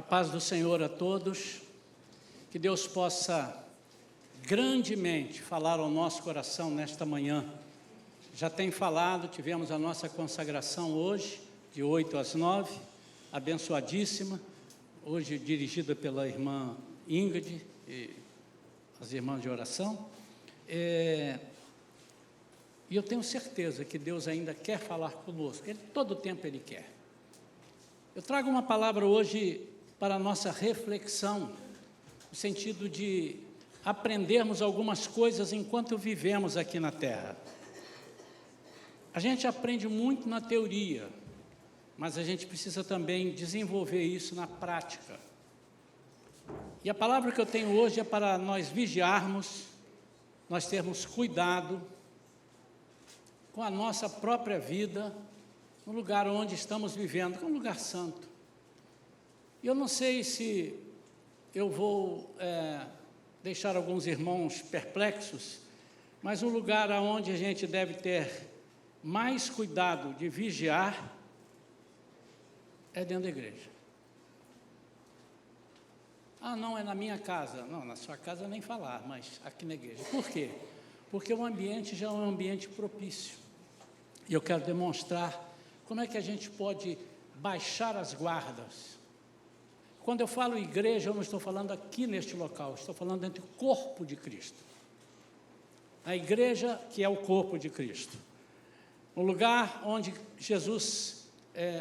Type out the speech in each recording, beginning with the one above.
A paz do Senhor a todos, que Deus possa grandemente falar ao nosso coração nesta manhã. Já tem falado, tivemos a nossa consagração hoje, de 8 às 9, abençoadíssima, hoje dirigida pela irmã Ingrid e as irmãs de oração. E eu tenho certeza que Deus ainda quer falar conosco, todo o tempo Ele quer. Eu trago uma palavra hoje para a nossa reflexão, no sentido de aprendermos algumas coisas enquanto vivemos aqui na Terra. A gente aprende muito na teoria, mas a gente precisa também desenvolver isso na prática. E a palavra que eu tenho hoje é para nós vigiarmos, nós termos cuidado com a nossa própria vida, no lugar onde estamos vivendo, que é um lugar santo. E eu não sei se eu vou deixar alguns irmãos perplexos, mas um lugar onde a gente deve ter mais cuidado de vigiar é dentro da igreja. Ah, não, é na minha casa. Não, na sua casa nem falar, mas aqui na igreja. Por quê? Porque o ambiente já é um ambiente propício. E eu quero demonstrar como é que a gente pode baixar as guardas. Quando eu falo igreja, eu não estou falando aqui neste local, estou falando entre o corpo de Cristo. A igreja que é o corpo de Cristo. O lugar onde Jesus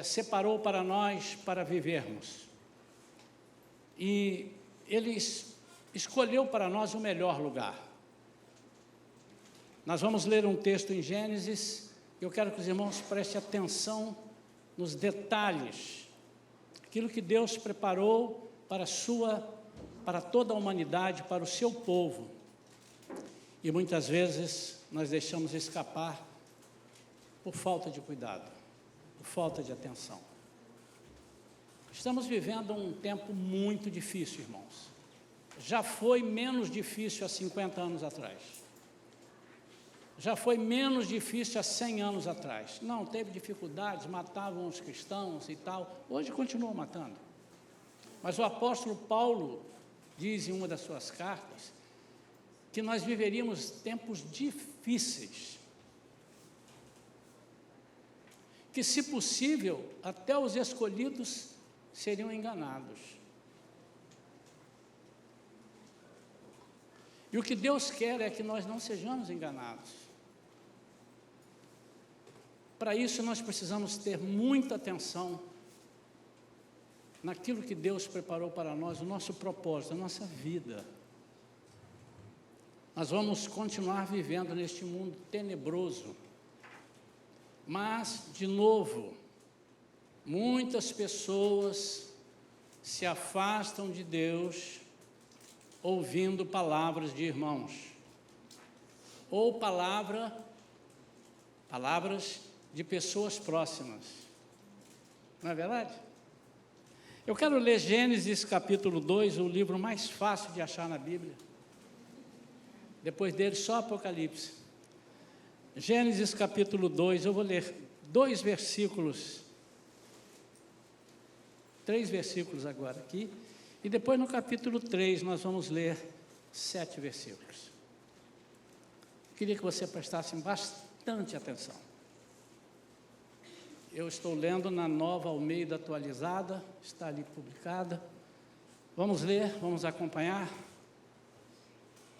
separou para nós para vivermos. E Ele escolheu para nós o melhor lugar. Nós vamos ler um texto em Gênesis, e eu quero que os irmãos prestem atenção nos detalhes, aquilo que Deus preparou para toda a humanidade, para o seu povo. E muitas vezes nós deixamos escapar por falta de cuidado, por falta de atenção. Estamos vivendo um tempo muito difícil, irmãos. Já foi menos difícil há 50 anos atrás. Já foi menos difícil há 100 anos atrás. Não, teve dificuldades, matavam os cristãos e tal. Hoje continuam matando. Mas o apóstolo Paulo diz em uma das suas cartas que nós viveríamos tempos difíceis. Que, se possível, até os escolhidos seriam enganados. E o que Deus quer é que nós não sejamos enganados. Para isso, nós precisamos ter muita atenção naquilo que Deus preparou para nós, o nosso propósito, a nossa vida. Nós vamos continuar vivendo neste mundo tenebroso, mas, de novo, muitas pessoas se afastam de Deus ouvindo palavras de irmãos, ou palavras de pessoas próximas. Não é verdade? Eu quero ler Gênesis capítulo 2, o livro mais fácil de achar na Bíblia. Depois dele, só Apocalipse. Gênesis capítulo 2, eu vou ler 3 versículos agora aqui, e depois no capítulo 3 nós vamos ler 7 versículos. Queria que você prestasse bastante atenção. Eu estou lendo na Nova Almeida Atualizada, está ali publicada. Vamos ler, vamos acompanhar.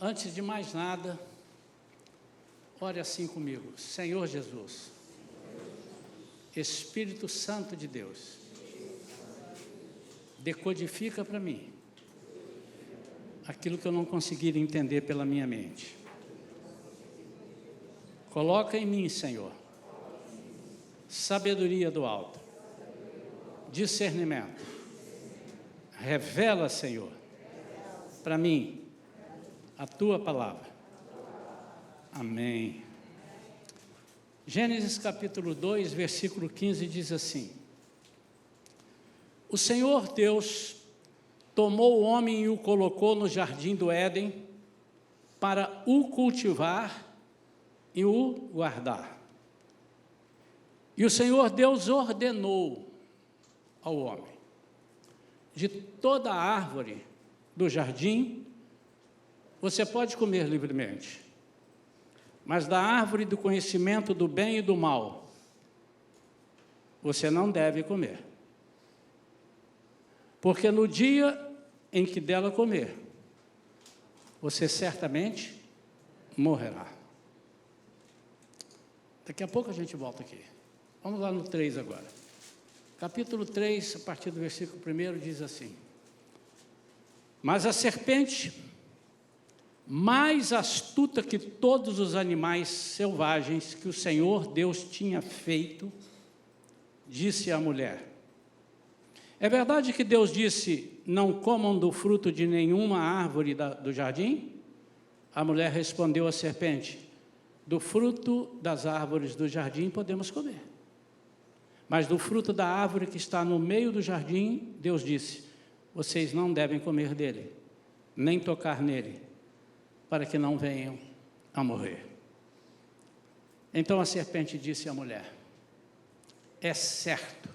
Antes de mais nada, ore assim comigo. Senhor Jesus, Espírito Santo de Deus, decodifica para mim aquilo que eu não conseguir entender pela minha mente. Coloca em mim, Senhor, sabedoria do alto, discernimento. Revela, Senhor, para mim a Tua palavra. Amém. Gênesis capítulo 2, versículo 15 diz assim: O Senhor Deus tomou o homem e o colocou no jardim do Éden para o cultivar e o guardar. E o Senhor Deus ordenou ao homem: de toda a árvore do jardim, você pode comer livremente, mas da árvore do conhecimento do bem e do mal, você não deve comer. Porque no dia em que dela comer, você certamente morrerá. Daqui a pouco a gente volta aqui. Vamos lá no 3 agora. Capítulo 3, a partir do versículo 1, diz assim: Mas a serpente, mais astuta que todos os animais selvagens que o Senhor Deus tinha feito, disse à mulher: É verdade que Deus disse, não comam do fruto de nenhuma árvore do jardim? A mulher respondeu à serpente: Do fruto das árvores do jardim podemos comer. Mas do fruto da árvore que está no meio do jardim, Deus disse: Vocês não devem comer dele, nem tocar nele, para que não venham a morrer. Então a serpente disse à mulher: É certo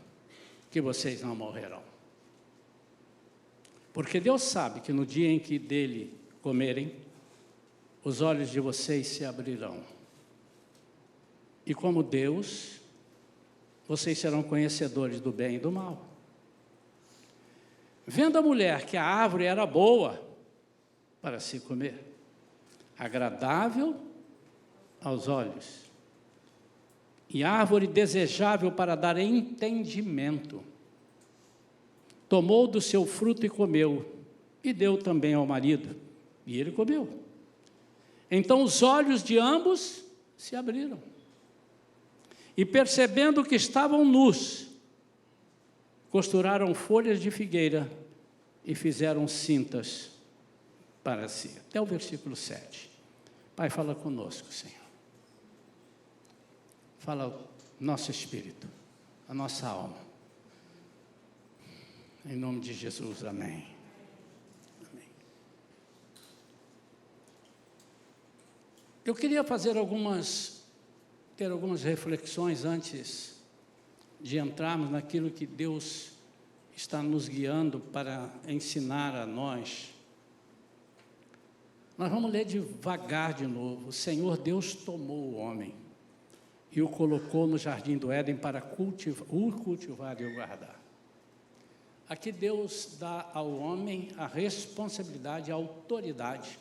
que vocês não morrerão. Porque Deus sabe que no dia em que dele comerem, os olhos de vocês se abrirão. E como Deus, vocês serão conhecedores do bem e do mal. Vendo a mulher que a árvore era boa para se comer, agradável aos olhos, e árvore desejável para dar entendimento, tomou do seu fruto e comeu, e deu também ao marido, e ele comeu. Então os olhos de ambos se abriram, e percebendo que estavam nus, costuraram folhas de figueira e fizeram cintas para si. Até o versículo 7. Pai, fala conosco, Senhor. Fala o nosso espírito, a nossa alma. Em nome de Jesus, amém. Amém. Eu queria ter algumas reflexões antes de entrarmos naquilo que Deus está nos guiando para ensinar a nós. Nós vamos ler devagar de novo. O Senhor Deus tomou o homem e o colocou no jardim do Éden para o cultivar e o guardar. Aqui Deus dá ao homem a responsabilidade, a autoridade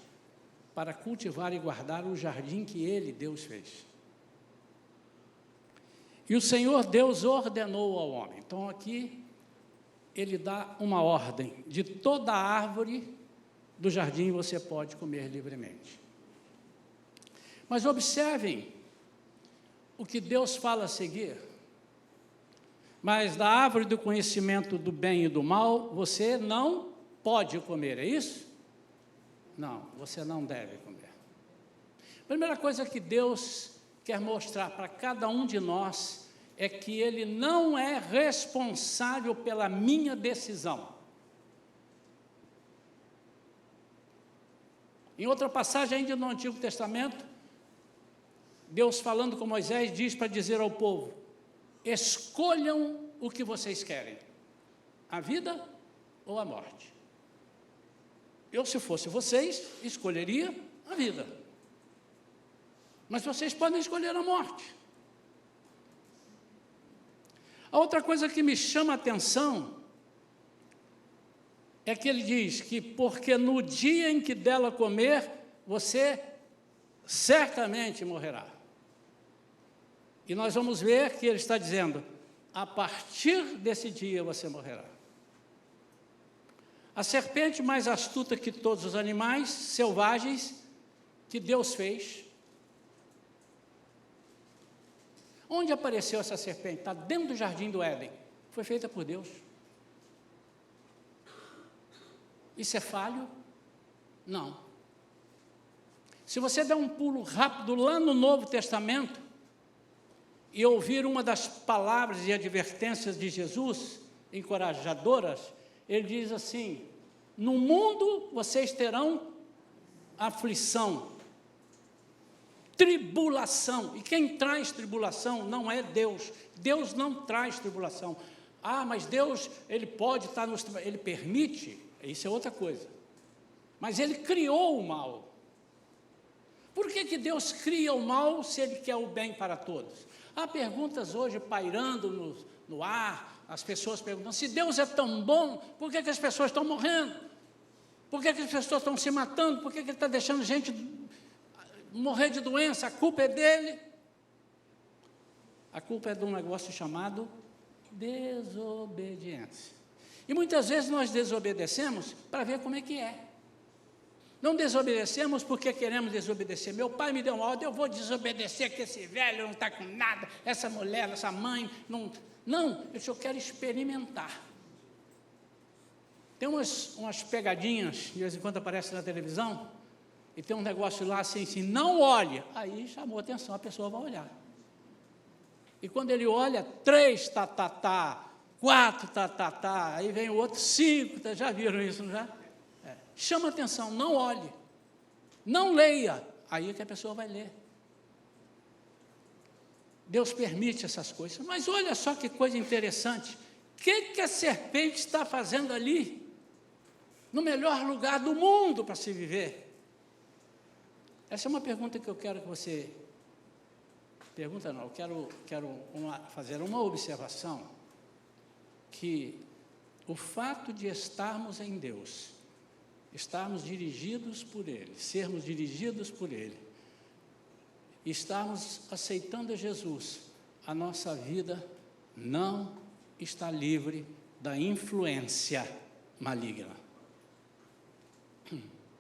para cultivar e guardar o jardim que ele, Deus, fez. E o Senhor Deus ordenou ao homem. Então aqui ele dá uma ordem: de toda árvore do jardim você pode comer livremente. Mas observem o que Deus fala a seguir. Mas da árvore do conhecimento do bem e do mal, você não pode comer, é isso? Não, você não deve comer. Primeira coisa que Deus quer mostrar para cada um de nós é que Ele não é responsável pela minha decisão. Em outra passagem ainda no Antigo Testamento, Deus falando com Moisés diz para dizer ao povo: escolham o que vocês querem, a vida ou a morte. Eu, se fosse vocês, escolheria a vida. Mas vocês podem escolher a morte. A outra coisa que me chama a atenção é que ele diz que porque no dia em que dela comer, você certamente morrerá. E nós vamos ver que ele está dizendo: a partir desse dia você morrerá. A serpente mais astuta que todos os animais selvagens que Deus fez. Onde apareceu essa serpente? Está dentro do jardim do Éden. Foi feita por Deus. Isso é falho? Não. Se você der um pulo rápido lá no Novo Testamento e ouvir uma das palavras e advertências de Jesus, encorajadoras, ele diz assim: no mundo vocês terão aflição, tribulação. E quem traz tribulação não é Deus. Deus não traz tribulação. mas Deus, Ele pode estar Ele permite, isso é outra coisa. Mas Ele criou o mal. Por que Deus cria o mal se Ele quer o bem para todos? Há perguntas hoje pairando no ar, as pessoas perguntam, se Deus é tão bom, por que as pessoas estão morrendo? Por que as pessoas estão se matando? Por que Ele está deixando gente morrer de doença? A culpa é dele? A culpa é de um negócio chamado desobediência. E muitas vezes nós desobedecemos para ver como é que é. Não desobedecemos porque queremos desobedecer. Meu pai me deu uma ordem, eu vou desobedecer, que esse velho não está com nada, essa mulher, essa mãe, não, eu quero experimentar. Tem umas pegadinhas, de vez em quando aparece na televisão, e tem um negócio lá assim, não olhe. Aí chamou a atenção, a pessoa vai olhar. E quando ele olha, 3, 4, aí vem o outro, 5, já viram isso, não já? Chama atenção, não olhe, não leia, aí é que a pessoa vai ler. Deus permite essas coisas, mas olha só que coisa interessante, o que a serpente está fazendo ali, no melhor lugar do mundo para se viver? Essa é uma pergunta que eu quero que você, eu quero fazer uma observação, que o fato de estarmos em Deus, estarmos dirigidos por Ele, sermos dirigidos por Ele, estarmos aceitando Jesus, a nossa vida não está livre da influência maligna.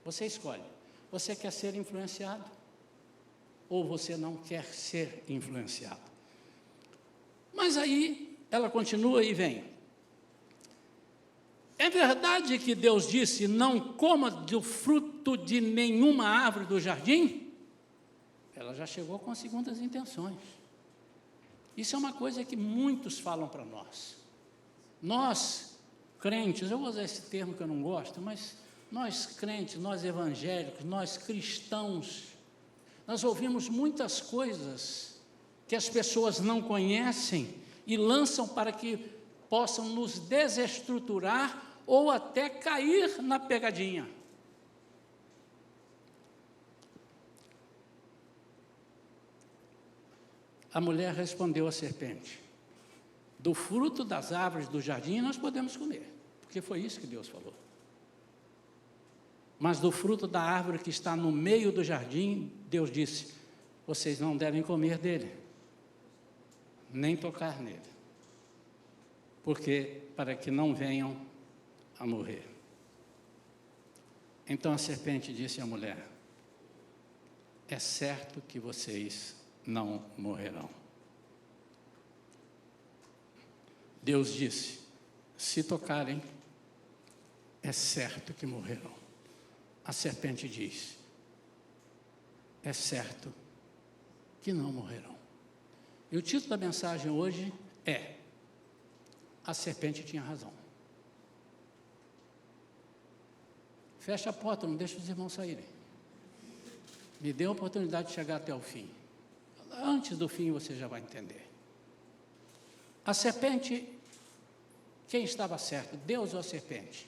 Você escolhe, você quer ser influenciado ou você não quer ser influenciado? Mas aí ela continua e vem. É verdade que Deus disse, não coma do fruto de nenhuma árvore do jardim? Ela já chegou com segundas intenções. Isso é uma coisa que muitos falam para nós. Nós, crentes, eu vou usar esse termo que eu não gosto, mas nós crentes, nós evangélicos, nós cristãos, nós ouvimos muitas coisas que as pessoas não conhecem e lançam para que possam nos desestruturar ou até cair na pegadinha. A mulher respondeu à serpente, do fruto das árvores do jardim nós podemos comer, porque foi isso que Deus falou. Mas do fruto da árvore que está no meio do jardim, Deus disse, vocês não devem comer dele, nem tocar nele, porque para que não venham a morrer. Então a serpente disse à mulher, é certo que vocês não morrerão. Deus disse, se tocarem, é certo que morrerão. A serpente diz, é certo que não morrerão. E o título da mensagem hoje é, a serpente tinha razão. Fecha a porta, não deixa os irmãos saírem. Me dê a oportunidade de chegar até o fim. Antes do fim você já vai entender. A serpente, quem estava certo? Deus ou a serpente?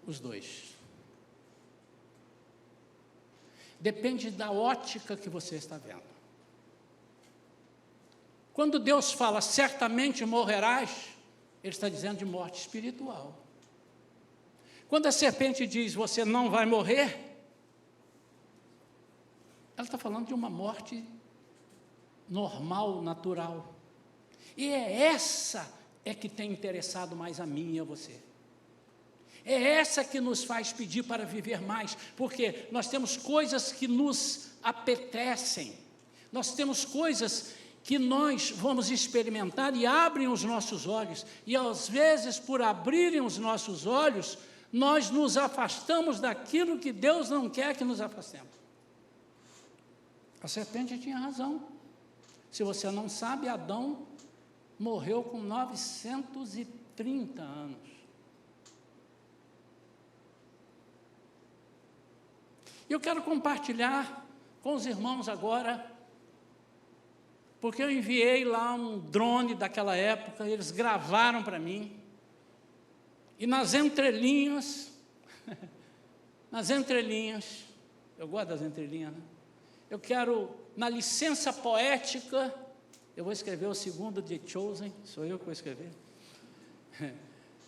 Os dois. Depende da ótica que você está vendo. Quando Deus fala, certamente morrerás, Ele está dizendo de morte espiritual. Quando a serpente diz, você não vai morrer, ela está falando de uma morte normal, natural. E essa que tem interessado mais a mim e a você. É essa que nos faz pedir para viver mais, porque nós temos coisas que nos apetecem, nós temos coisas que nós vamos experimentar e abrem os nossos olhos, e às vezes por abrirem os nossos olhos, nós nos afastamos daquilo que Deus não quer que nos afastemos. A serpente tinha razão. Se você não sabe, Adão morreu com 930 anos. E eu quero compartilhar com os irmãos agora porque eu enviei lá um drone daquela época, eles gravaram para mim, e nas entrelinhas, eu gosto das entrelinhas, né? Eu quero, na licença poética, eu vou escrever o segundo de Chosen, sou eu que vou escrever.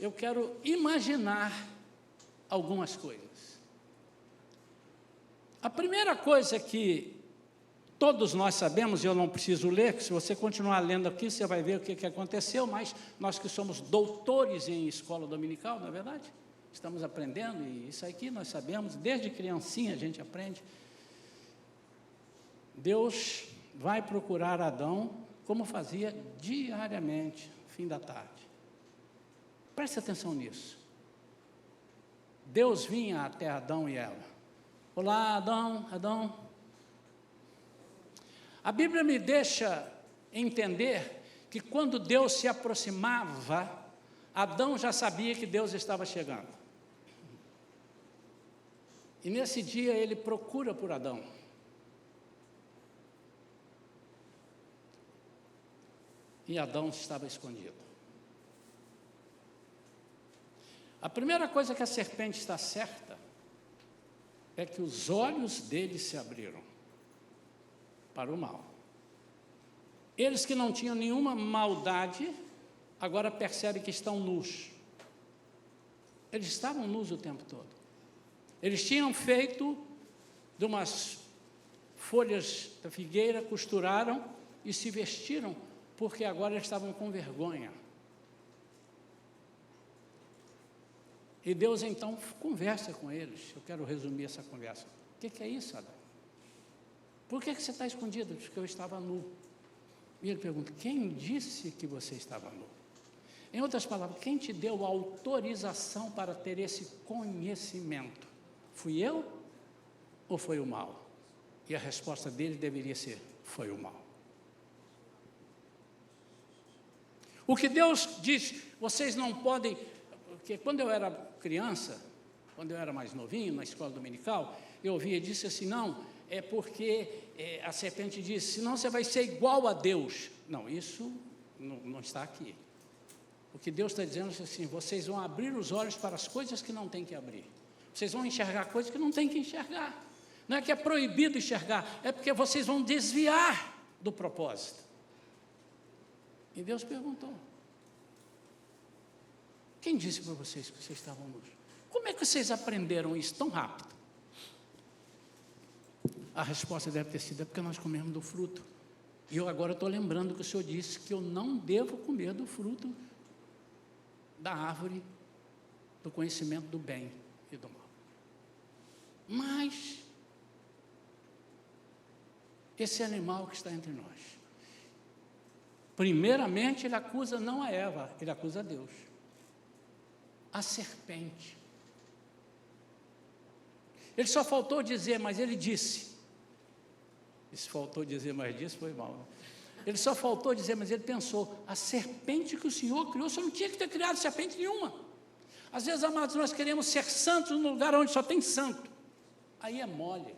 Eu quero imaginar algumas coisas. A primeira coisa que todos nós sabemos, e eu não preciso ler, que se você continuar lendo aqui, você vai ver o que aconteceu, mas nós que somos doutores em escola dominical, não é verdade? Estamos aprendendo, e isso aqui nós sabemos, desde criancinha a gente aprende. Deus vai procurar Adão, como fazia diariamente, fim da tarde. Preste atenção nisso. Deus vinha até Adão e Eva. Olá, Adão. A Bíblia me deixa entender que quando Deus se aproximava, Adão já sabia que Deus estava chegando. E nesse dia ele procura por Adão. E Adão estava escondido. A primeira coisa que a serpente está certa é que os olhos dele se abriram para o mal. Eles que não tinham nenhuma maldade, agora percebem que estão nus. Eles estavam nus o tempo todo. Eles tinham feito de umas folhas da figueira, costuraram e se vestiram, porque agora eles estavam com vergonha. E Deus então conversa com eles. Eu quero resumir essa conversa. O que é isso, Adão? Por que você está escondido? Porque eu estava nu. E ele pergunta, quem disse que você estava nu? Em outras palavras, quem te deu autorização para ter esse conhecimento? Fui eu ou foi o mal? E a resposta dele deveria ser, foi o mal. O que Deus diz, vocês não podem, porque quando eu era criança, quando eu era mais novinho, na escola dominical, eu ouvia e disse assim, não, é porque a serpente disse, senão você vai ser igual a Deus. Não, isso não está aqui. O que Deus está dizendo é assim, vocês vão abrir os olhos para as coisas que não tem que abrir. Vocês vão enxergar coisas que não tem que enxergar. Não é que é proibido enxergar, é porque vocês vão desviar do propósito. E Deus perguntou, quem disse para vocês que vocês estavam nus? Como é que vocês aprenderam isso tão rápido? A resposta deve ter sido, é porque nós comemos do fruto. E eu agora estou lembrando que o Senhor disse que eu não devo comer do fruto da árvore do conhecimento do bem e do mal. Mas esse animal que está entre nós, primeiramente ele acusa não a Eva, ele acusa a Deus. A serpente. Ele só faltou dizer, mas ele disse. Se faltou dizer, mas disse, foi mal. Né? Ele só faltou dizer, mas ele pensou, a serpente que o Senhor criou, você não tinha que ter criado serpente nenhuma. Às vezes, amados, nós queremos ser santos num lugar onde só tem santo. Aí é mole.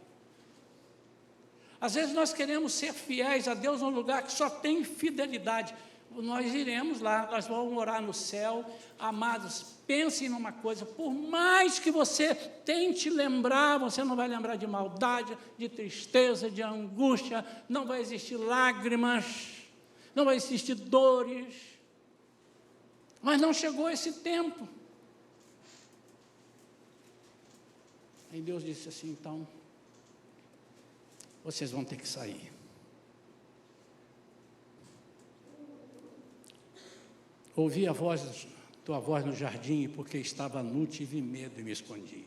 Às vezes nós queremos ser fiéis a Deus num lugar que só tem fidelidade. Nós iremos lá, nós vamos morar no céu. Amados, pensem numa coisa, por mais que você tente lembrar, você não vai lembrar de maldade, de tristeza, de angústia, não vai existir lágrimas, não vai existir dores. Mas não chegou esse tempo. Aí Deus disse assim, então, vocês vão ter que sair. Ouvi tua voz no jardim, porque estava nu, tive medo e me escondi.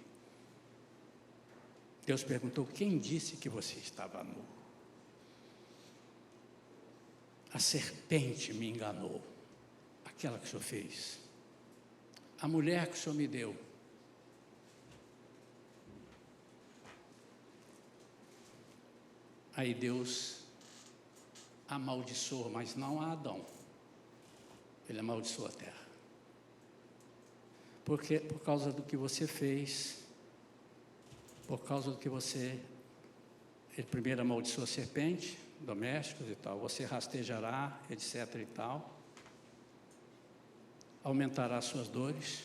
Deus perguntou, quem disse que você estava nu? A serpente me enganou, aquela que o Senhor fez. A mulher que o Senhor me deu. Aí Deus amaldiçoou, mas não a Adão. Ele amaldiçoou a terra. Porque por causa do que você fez, por causa do que você Ele primeiro amaldiçoou a serpente, domésticos e tal, você rastejará, etc. e tal, aumentará suas dores.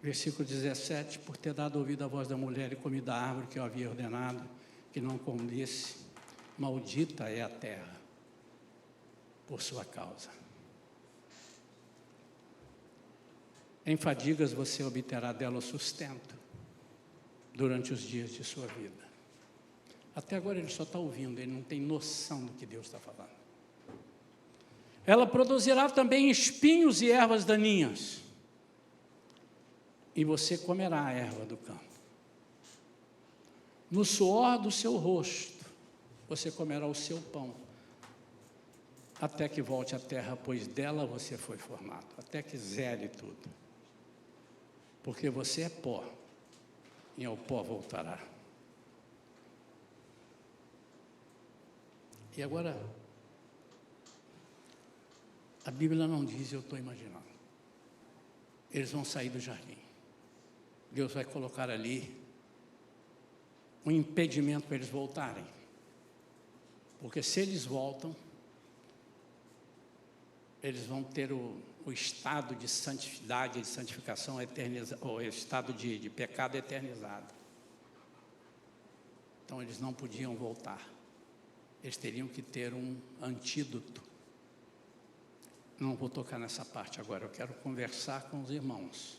Versículo 17, por ter dado ouvido à voz da mulher e comido a árvore que eu havia ordenado, que não comesse, maldita é a terra, por sua causa. Em fadigas você obterá dela o sustento, durante os dias de sua vida. Até agora ele só está ouvindo, ele não tem noção do que Deus está falando. Ela produzirá também espinhos e ervas daninhas, e você comerá a erva do campo. No suor do seu rosto, você comerá o seu pão, até que volte à terra, pois dela você foi formado, até que zere tudo. Porque você é pó, e ao pó voltará. E agora, a Bíblia não diz, eu estou imaginando. Eles vão sair do jardim. Deus vai colocar ali um impedimento para eles voltarem. Porque se eles voltam, eles vão ter o estado de santidade, de santificação eternizado, ou o estado de pecado eternizado. Então eles não podiam voltar. Eles teriam que ter um antídoto. Não vou tocar nessa parte agora, eu quero conversar com os irmãos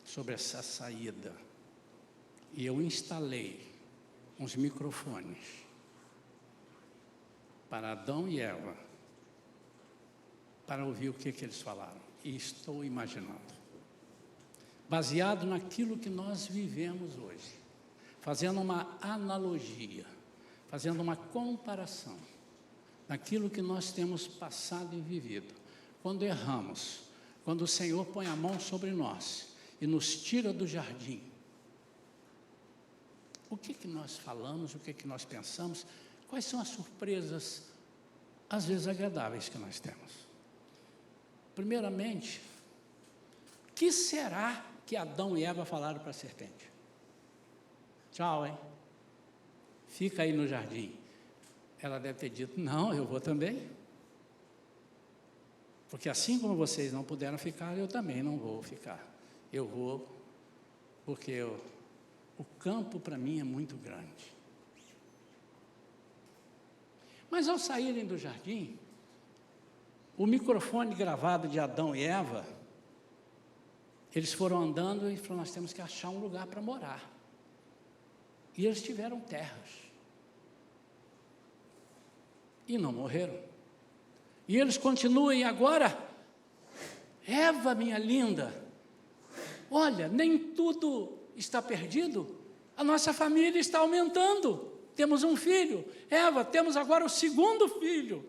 sobre essa saída. E eu instalei uns microfones para Adão e Eva, para ouvir o que eles falaram. E estou imaginando, baseado naquilo que nós vivemos hoje, fazendo uma analogia, fazendo uma comparação naquilo que nós temos passado e vivido. Quando erramos, quando o Senhor põe a mão sobre nós e nos tira do jardim, o que nós falamos, o que nós pensamos, quais são as surpresas, às vezes agradáveis, que nós temos? Primeiramente, o que será que Adão e Eva falaram para a serpente? Tchau, hein? Fica aí no jardim. Ela deve ter dito, não, eu vou também. Porque assim como vocês não puderam ficar, eu também não vou ficar. Eu vou, porque o campo para mim é muito grande. Mas ao saírem do jardim, o microfone gravado de Adão e Eva, eles foram andando e falaram, nós temos que achar um lugar para morar. E eles tiveram terras. E não morreram. E eles continuam, e agora, Eva, minha linda, olha, nem tudo está perdido, a nossa família está aumentando, temos um filho. Eva, temos agora o segundo filho.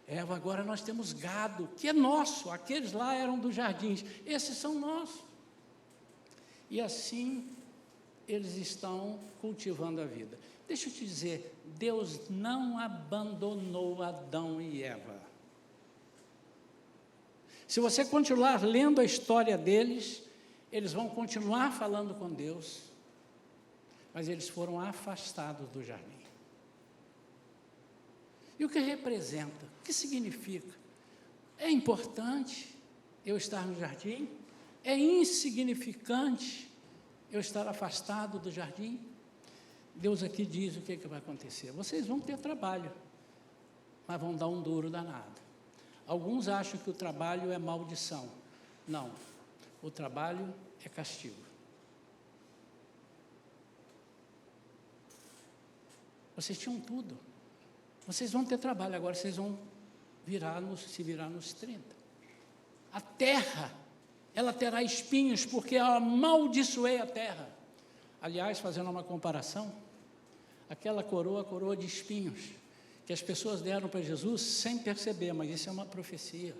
Eva, agora nós temos gado, que é nosso, aqueles lá eram dos jardins, esses são nossos. E assim, eles estão cultivando a vida. Deixa eu te dizer, Deus não abandonou Adão e Eva. Se você continuar lendo a história deles, eles vão continuar falando com Deus, mas eles foram afastados do jardim. E o que representa? O que significa? É importante eu estar no jardim? É insignificante eu estar afastado do jardim? Deus aqui diz o que vai acontecer. Vocês vão ter trabalho, mas vão dar um duro danado. Alguns acham que o trabalho é maldição. Não, o trabalho é castigo. Vocês tinham tudo. Vocês vão ter trabalho, agora vocês vão se virar nos 30. A terra, ela terá espinhos, porque eu amaldiçoei a terra. Aliás, fazendo uma comparação, aquela coroa, a coroa de espinhos, que as pessoas deram para Jesus sem perceber, mas isso é uma profecia.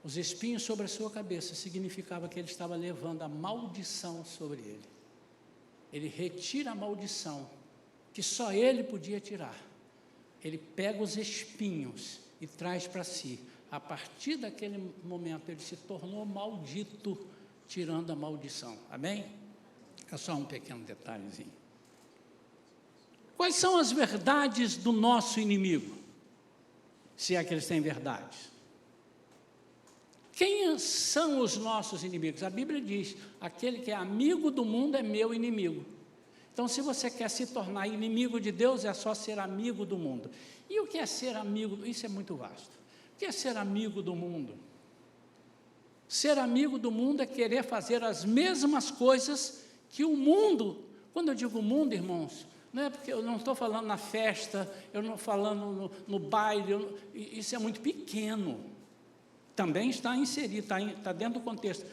Os espinhos sobre a sua cabeça significava que ele estava levando a maldição sobre ele. Ele retira a maldição, que só ele podia tirar. Ele pega os espinhos e traz para si. A partir daquele momento, ele se tornou maldito, tirando a maldição. Amém? É só um pequeno detalhezinho. Quais são as verdades do nosso inimigo? Se é que eles têm verdades. Quem são os nossos inimigos? A Bíblia diz, aquele que é amigo do mundo é meu inimigo. Então, se você quer se tornar inimigo de Deus, é só ser amigo do mundo. E o que é ser amigo? Isso é muito vasto. O que é ser amigo do mundo? Ser amigo do mundo é querer fazer as mesmas coisas que o mundo. Quando eu digo mundo, irmãos, não é porque eu não estou falando na festa, eu não estou falando no baile, isso é muito pequeno. Também está inserido, está dentro do contexto.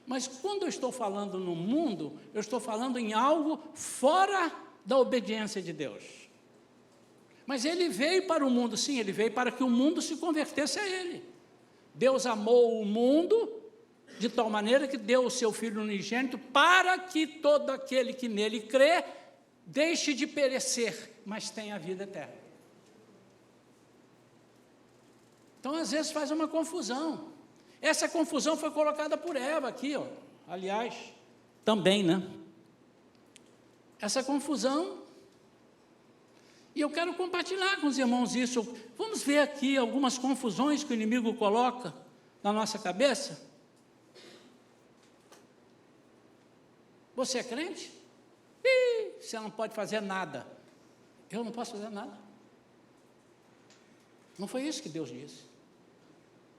Mas quando eu estou falando no mundo, eu estou falando em algo fora da obediência de Deus. Mas ele veio para o mundo, sim, ele veio para que o mundo se convertesse a ele. Deus amou o mundo de tal maneira que deu o seu Filho unigênito para que todo aquele que nele crê deixe de perecer, mas tenha a vida eterna. Então, às vezes, faz uma confusão. Essa confusão foi colocada por Eva aqui, ó. Aliás, também, né? Essa confusão. E eu quero compartilhar com os irmãos isso. Vamos ver aqui algumas confusões que o inimigo coloca na nossa cabeça. Você é crente? Você não pode fazer nada. Eu não posso fazer nada. Não foi isso que Deus disse.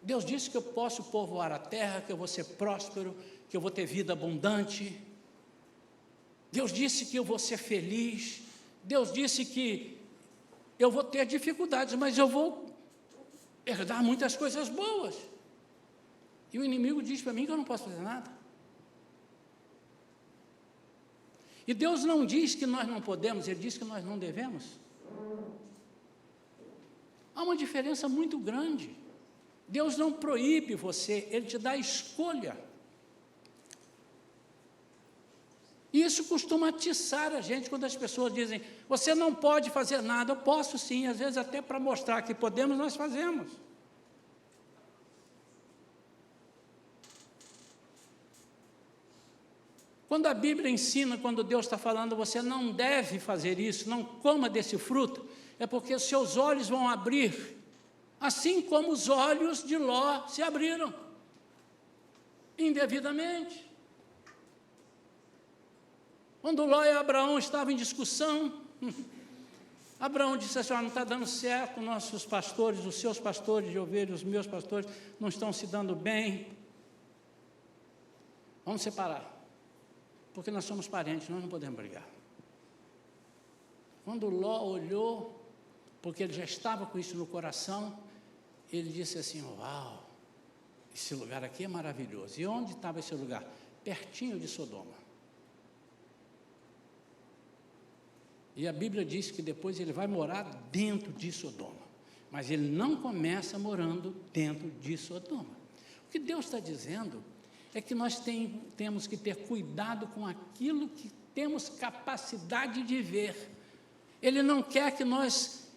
Deus disse que eu posso povoar a terra, que eu vou ser próspero, que eu vou ter vida abundante. Deus disse que eu vou ser feliz. Deus disse que eu vou ter dificuldades, mas eu vou herdar muitas coisas boas. E o inimigo diz para mim que eu não posso fazer nada. E Deus não diz que nós não podemos, Ele diz que nós não devemos. Há uma diferença muito grande. Deus não proíbe você, Ele te dá a escolha. Isso costuma atiçar a gente quando as pessoas dizem, você não pode fazer nada. Eu posso sim, às vezes até para mostrar que podemos, nós fazemos. Quando a Bíblia ensina, quando Deus está falando, você não deve fazer isso, não coma desse fruto, é porque os seus olhos vão abrir, assim como os olhos de Ló se abriram, indevidamente. Quando Ló e Abraão estavam em discussão, Abraão disse assim, não está dando certo, nossos pastores, os seus pastores de ovelhas, os meus pastores, não estão se dando bem, vamos separar, porque nós somos parentes, nós não podemos brigar. Quando Ló olhou, porque ele já estava com isso no coração, ele disse assim, uau, esse lugar aqui é maravilhoso. E onde estava esse lugar? Pertinho de Sodoma. E a Bíblia diz que depois ele vai morar dentro de Sodoma. Mas ele não começa morando dentro de Sodoma. O que Deus está dizendo é que nós temos que ter cuidado com aquilo que temos capacidade de ver. Ele não quer que nós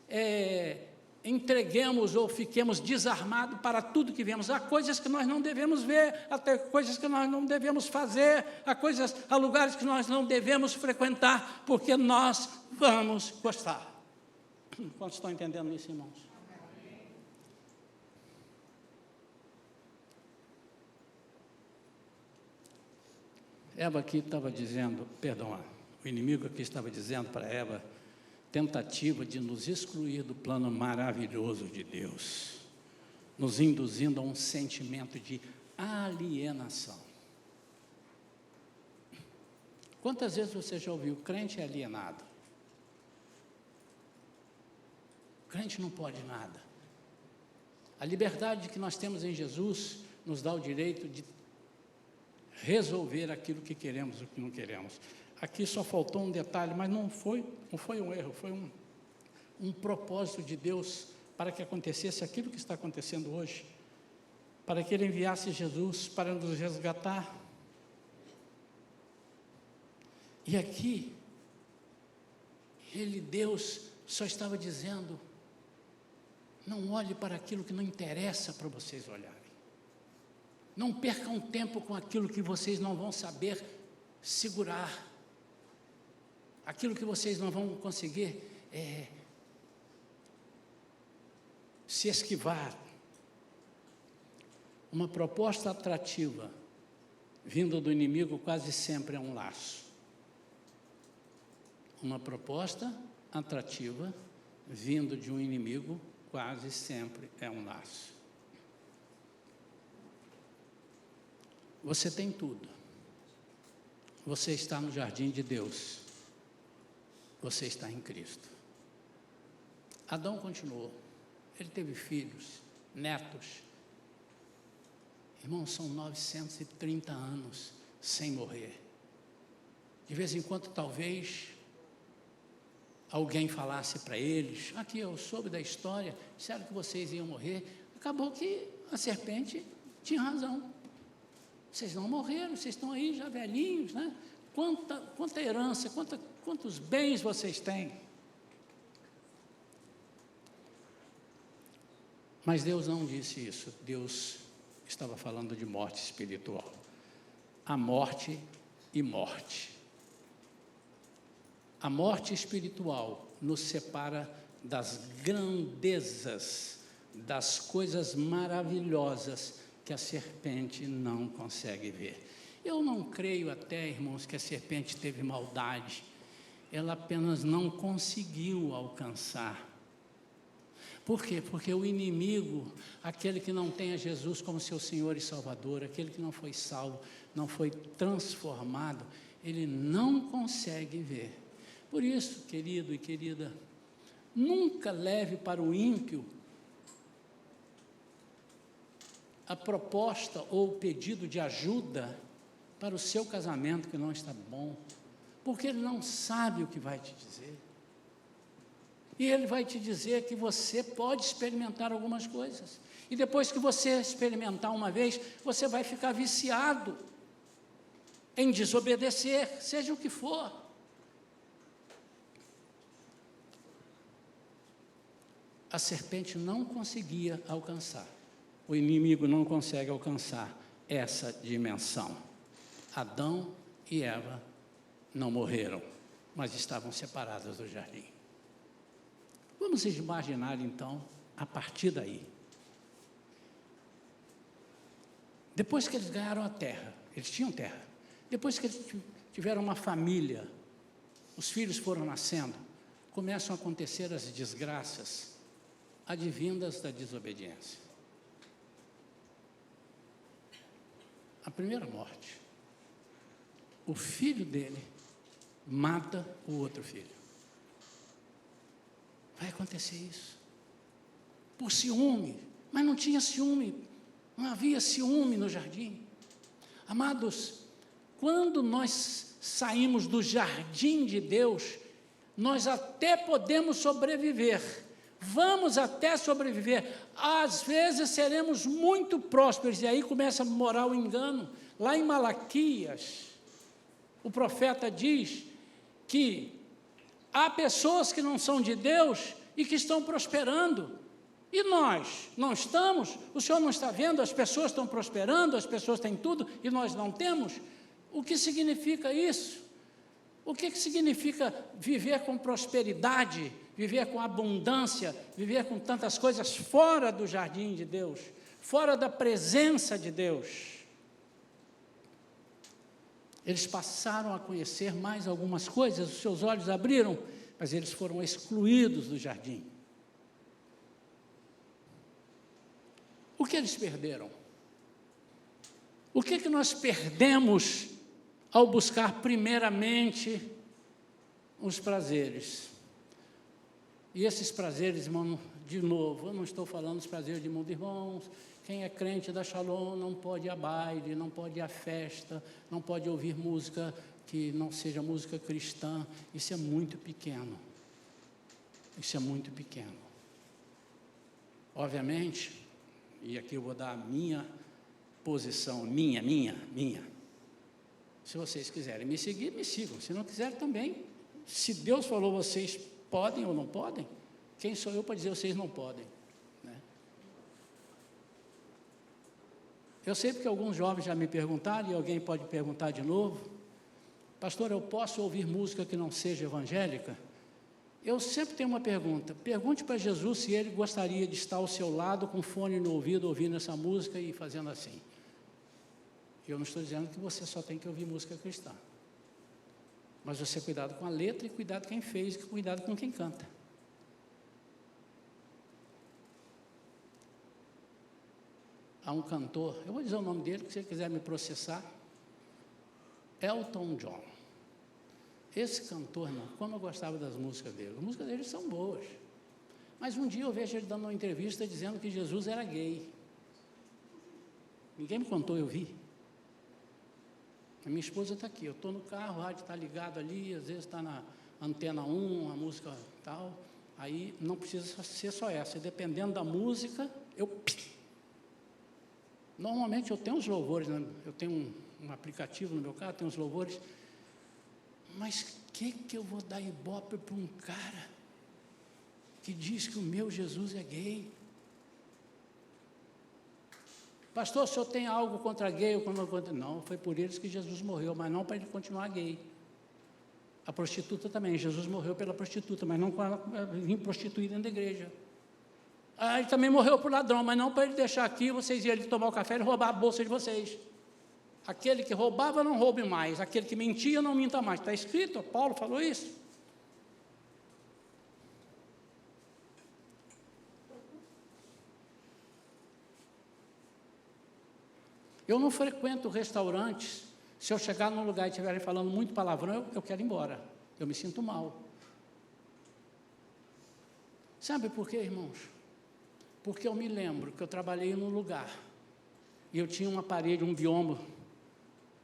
entreguemos ou fiquemos desarmados para tudo que vemos. Há coisas que nós não devemos ver, até coisas que nós não devemos fazer, há lugares que nós não devemos frequentar, porque nós vamos gostar. Quantos estão entendendo isso, irmãos? Eva aqui estava dizendo, o inimigo aqui estava dizendo para Eva, tentativa de nos excluir do plano maravilhoso de Deus, nos induzindo a um sentimento de alienação. Quantas vezes você já ouviu, crente é alienado? Crente não pode nada. A liberdade que nós temos em Jesus nos dá o direito de resolver aquilo que queremos e o que não queremos. Aqui só faltou um detalhe, mas não foi um erro, foi um propósito de Deus para que acontecesse aquilo que está acontecendo hoje, para que Ele enviasse Jesus para nos resgatar. E aqui, Deus só estava dizendo, não olhe para aquilo que não interessa para vocês olharem. Não percam tempo com aquilo que vocês não vão saber segurar. Aquilo que vocês não vão conseguir se esquivar. Uma proposta atrativa vindo do inimigo quase sempre é um laço. Uma proposta atrativa vindo de um inimigo quase sempre é um laço. Você tem tudo. Você está no jardim de Deus. Você está em Cristo. Adão continuou. Ele teve filhos, netos. Irmãos, são 930 anos sem morrer. De vez em quando, talvez, alguém falasse para eles: aqui, eu soube da história, disseram que vocês iam morrer. Acabou que a serpente tinha razão. Vocês não morreram, vocês estão aí já velhinhos, né? Quanta herança, quantos bens vocês têm. Mas Deus não disse isso. Deus estava falando de morte espiritual. A morte e morte. A morte espiritual nos separa das grandezas, das coisas maravilhosas que a serpente não consegue ver. Eu não creio até, irmãos, que a serpente teve maldade. Ela apenas não conseguiu alcançar. Por quê? Porque o inimigo, aquele que não tem a Jesus como seu Senhor e Salvador, aquele que não foi salvo, não foi transformado, ele não consegue ver. Por isso, querido e querida, nunca leve para o ímpio a proposta ou o pedido de ajuda para o seu casamento que não está bom, porque ele não sabe o que vai te dizer. E ele vai te dizer que você pode experimentar algumas coisas. E depois que você experimentar uma vez, você vai ficar viciado em desobedecer, seja o que for. A serpente não conseguia alcançar. O inimigo não consegue alcançar essa dimensão. Adão e Eva não morreram, mas estavam separados do jardim. Vamos imaginar, então, a partir daí. Depois que eles ganharam a terra, eles tinham terra. Depois que eles tiveram uma família, os filhos foram nascendo, começam a acontecer as desgraças advindas da desobediência. A primeira morte. O filho dele mata o outro filho. Vai acontecer isso. Por ciúme. Mas não tinha ciúme. Não havia ciúme no jardim. Amados, quando nós saímos do jardim de Deus, nós até podemos sobreviver. Vamos até sobreviver. Às vezes seremos muito prósperos. E aí começa a morar o engano. Lá em Malaquias, o profeta diz que há pessoas que não são de Deus e que estão prosperando. E nós não estamos? O Senhor não está vendo? As pessoas estão prosperando, as pessoas têm tudo e nós não temos? O que significa isso? O que significa viver com prosperidade, viver com abundância, viver com tantas coisas fora do jardim de Deus, fora da presença de Deus? Eles passaram a conhecer mais algumas coisas, os seus olhos abriram, mas eles foram excluídos do jardim. O que eles perderam? O que nós perdemos ao buscar primeiramente os prazeres? E esses prazeres, irmão, de novo, eu não estou falando dos prazeres de mundo, irmãos. Quem é crente da Shalom não pode ir a baile, não pode ir à festa, não pode ouvir música que não seja música cristã. Isso é muito pequeno. Isso é muito pequeno. Obviamente, e aqui eu vou dar a minha posição, minha. Se vocês quiserem me seguir, me sigam. Se não quiserem também. Se Deus falou vocês podem ou não podem, quem sou eu para dizer vocês não podem? Eu sei porque alguns jovens já me perguntaram, e alguém pode perguntar de novo: pastor, eu posso ouvir música que não seja evangélica? Eu sempre tenho uma pergunta. Pergunte para Jesus se ele gostaria de estar ao seu lado com fone no ouvido, ouvindo essa música e fazendo assim. Eu não estou dizendo que você só tem que ouvir música cristã. Mas você cuidado com a letra e cuidado com quem fez e cuidado com quem canta. Há um cantor, eu vou dizer o nome dele, que se ele quiser me processar, Elton John. Esse cantor, não, como eu gostava das músicas dele. As músicas dele são boas. Mas um dia eu vejo ele dando uma entrevista dizendo que Jesus era gay. Ninguém me contou, eu vi. A minha esposa está aqui, eu estou no carro, o rádio está ligado ali, às vezes está na antena 1, a música tal. Aí não precisa ser só essa, dependendo da música, Normalmente eu tenho uns louvores, né? Eu tenho um aplicativo no meu carro, tem uns louvores. Mas que eu vou dar ibope para um cara que diz que o meu Jesus é gay? Pastor, o senhor tem algo contra gay? Não, foi por eles que Jesus morreu, mas não para ele continuar gay. A prostituta também, Jesus morreu pela prostituta, mas não para vir prostituir dentro da igreja. Ele também morreu por ladrão, mas não para ele deixar aqui, vocês irem tomar o café e roubar a bolsa de vocês. Aquele que roubava, não roube mais. Aquele que mentia, não minta mais. Está escrito, Paulo falou isso. Eu não frequento restaurantes. Se eu chegar num lugar e estiverem falando muito palavrão, eu quero ir embora. Eu me sinto mal. Sabe por quê, irmãos? Porque eu me lembro que eu trabalhei num lugar e eu tinha uma parede, um biombo.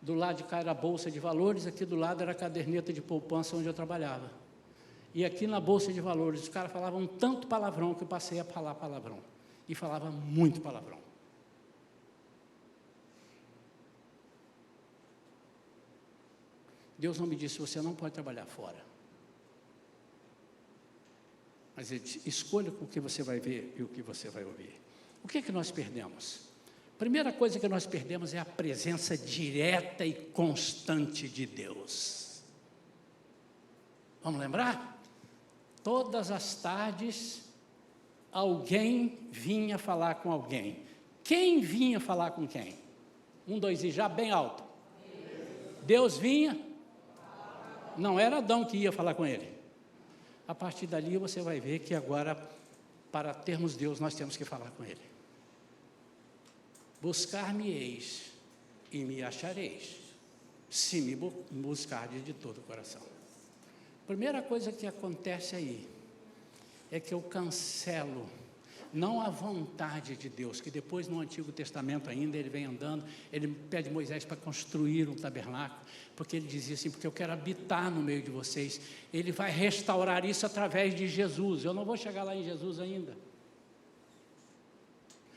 Do lado de cá era a Bolsa de Valores, aqui do lado era a caderneta de poupança onde eu trabalhava. E aqui na Bolsa de Valores, os caras falavam tanto palavrão que eu passei a falar palavrão. E falava muito palavrão. Deus não me disse, você não pode trabalhar fora. Mas Ele disse, escolha o que você vai ver e o que você vai ouvir. O que é que nós perdemos? Primeira coisa que nós perdemos é a presença direta e constante de Deus. Vamos lembrar? Todas as tardes, alguém vinha falar com alguém. Quem vinha falar com quem? 1, 2 e já bem alto. Deus vinha? Não era Adão que ia falar com ele. A partir dali você vai ver que agora, para termos Deus, nós temos que falar com Ele. Buscar-me-eis e me achareis, se me buscardes de todo o coração. Primeira coisa que acontece aí, é que eu cancelo, não a vontade de Deus, que depois no Antigo Testamento ainda ele vem andando, ele pede Moisés para construir um tabernáculo, porque ele dizia assim, porque eu quero habitar no meio de vocês, ele vai restaurar isso através de Jesus, eu não vou chegar lá em Jesus ainda.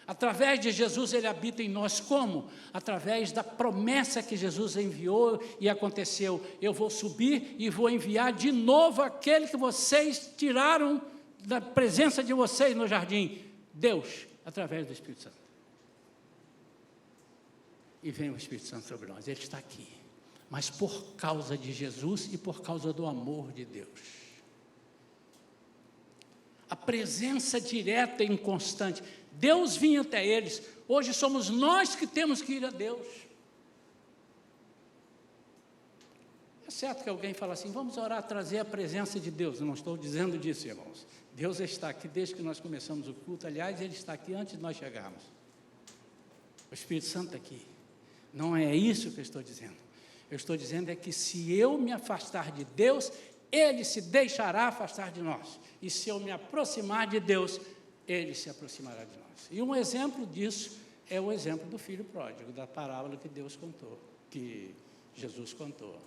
Através de Jesus ele habita em nós, como? Através da promessa que Jesus enviou e aconteceu, eu vou subir e vou enviar de novo aquele que vocês tiraram da presença de vocês no jardim, Deus, através do Espírito Santo. E vem o Espírito Santo sobre nós, Ele está aqui, mas por causa de Jesus e por causa do amor de Deus. A presença direta e inconstante, Deus vinha até eles, hoje somos nós que temos que ir a Deus. É certo que alguém fala assim, vamos orar, trazer a presença de Deus, eu não estou dizendo disso, irmãos. Deus está aqui desde que nós começamos o culto, aliás, Ele está aqui antes de nós chegarmos. O Espírito Santo está aqui. Não é isso que eu estou dizendo. Eu estou dizendo é que se eu me afastar de Deus, Ele se deixará afastar de nós. E se eu me aproximar de Deus, Ele se aproximará de nós. E um exemplo disso é o exemplo do filho pródigo, da parábola que Deus contou, que Jesus contou.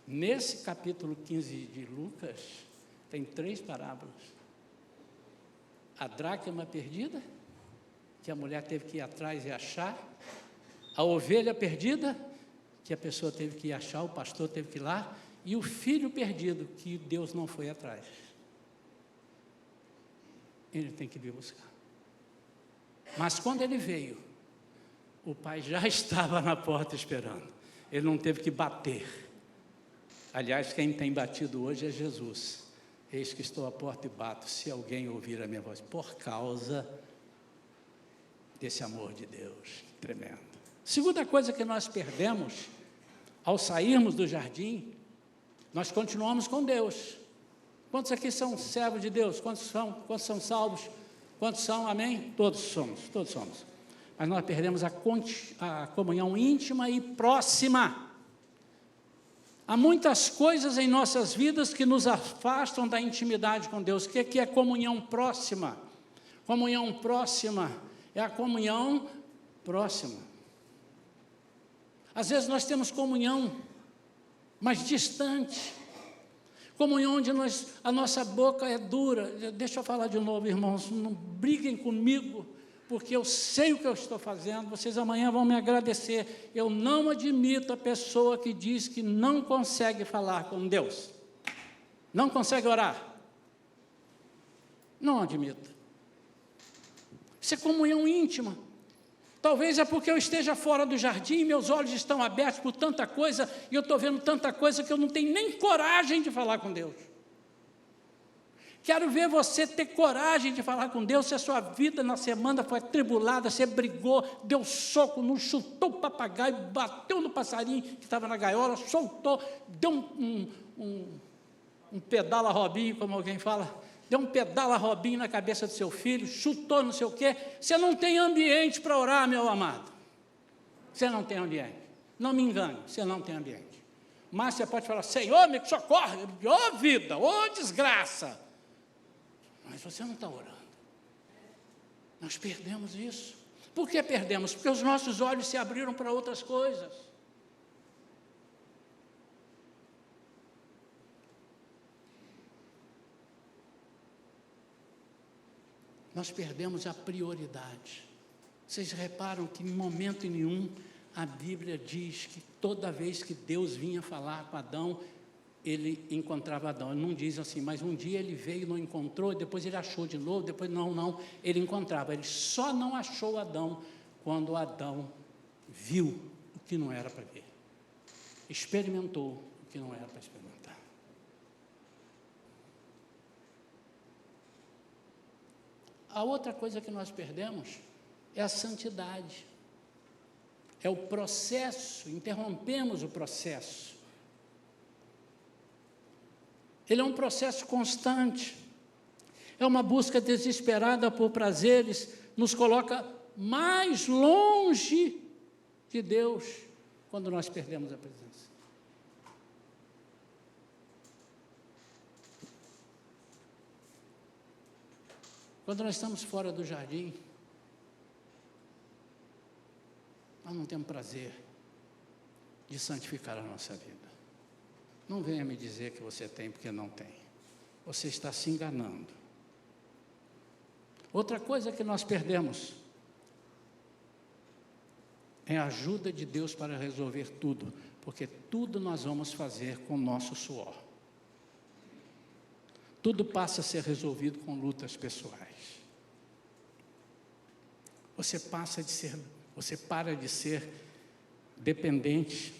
Nesse capítulo 15 de Lucas, tem 3 parábolas. A dracma perdida, que a mulher teve que ir atrás e achar. A ovelha perdida, que a pessoa teve que ir achar, o pastor teve que ir lá. E o filho perdido, que Deus não foi atrás. Ele tem que vir buscar. Mas quando ele veio, o pai já estava na porta esperando. Ele não teve que bater. Aliás, quem tem batido hoje é Jesus. Eis que estou à porta e bato, se alguém ouvir a minha voz, por causa desse amor de Deus, tremendo. Segunda coisa que nós perdemos, ao sairmos do jardim, nós continuamos com Deus. Quantos aqui são servos de Deus? Quantos são salvos? Quantos são, amém? Todos somos. Mas nós perdemos a comunhão íntima e próxima. Há muitas coisas em nossas vidas que nos afastam da intimidade com Deus. O que é comunhão próxima? Comunhão próxima é a comunhão próxima. Às vezes nós temos comunhão, mas distante. Comunhão onde a nossa boca é dura. Deixa eu falar de novo, irmãos, não briguem comigo, porque eu sei o que eu estou fazendo, vocês amanhã vão me agradecer. Eu não admito a pessoa que diz que não consegue falar com Deus, não consegue orar. Não admito. Isso é comunhão íntima. Talvez é porque eu esteja fora do jardim, meus olhos estão abertos por tanta coisa, e eu estou vendo tanta coisa que eu não tenho nem coragem de falar com Deus. Quero ver você ter coragem de falar com Deus, se a sua vida na semana foi atribulada, você brigou, deu soco, não chutou o papagaio, bateu no passarinho que estava na gaiola, soltou, deu um pedala Robinho, como alguém fala, deu um pedala Robinho na cabeça do seu filho, chutou não sei o quê. Você não tem ambiente para orar, meu amado. Você não tem ambiente. Não me engane, você não tem ambiente. Mas você pode falar, Senhor, me socorre, ô vida, ô desgraça. Mas você não está orando. Nós perdemos isso. Por que perdemos? Porque os nossos olhos se abriram para outras coisas. Nós perdemos a prioridade. Vocês reparam que em momento nenhum a Bíblia diz que toda vez que Deus vinha falar com Adão, ele encontrava Adão. Ele não diz assim, mas um dia ele veio e não encontrou, depois ele achou de novo, depois não, ele encontrava. Ele só não achou Adão quando Adão viu o que não era para ver. Experimentou o que não era para experimentar. A outra coisa que nós perdemos é a santidade. É o processo, interrompemos o processo. Ele é um processo constante. É uma busca desesperada por prazeres, nos coloca mais longe de Deus quando nós perdemos a presença. Quando nós estamos fora do jardim, nós não temos prazer de santificar a nossa vida. Não venha me dizer que você tem, porque não tem. Você está se enganando. Outra coisa que nós perdemos é a ajuda de Deus para resolver tudo, porque tudo nós vamos fazer com o nosso suor. Tudo passa a ser resolvido com lutas pessoais. Você para de ser dependente.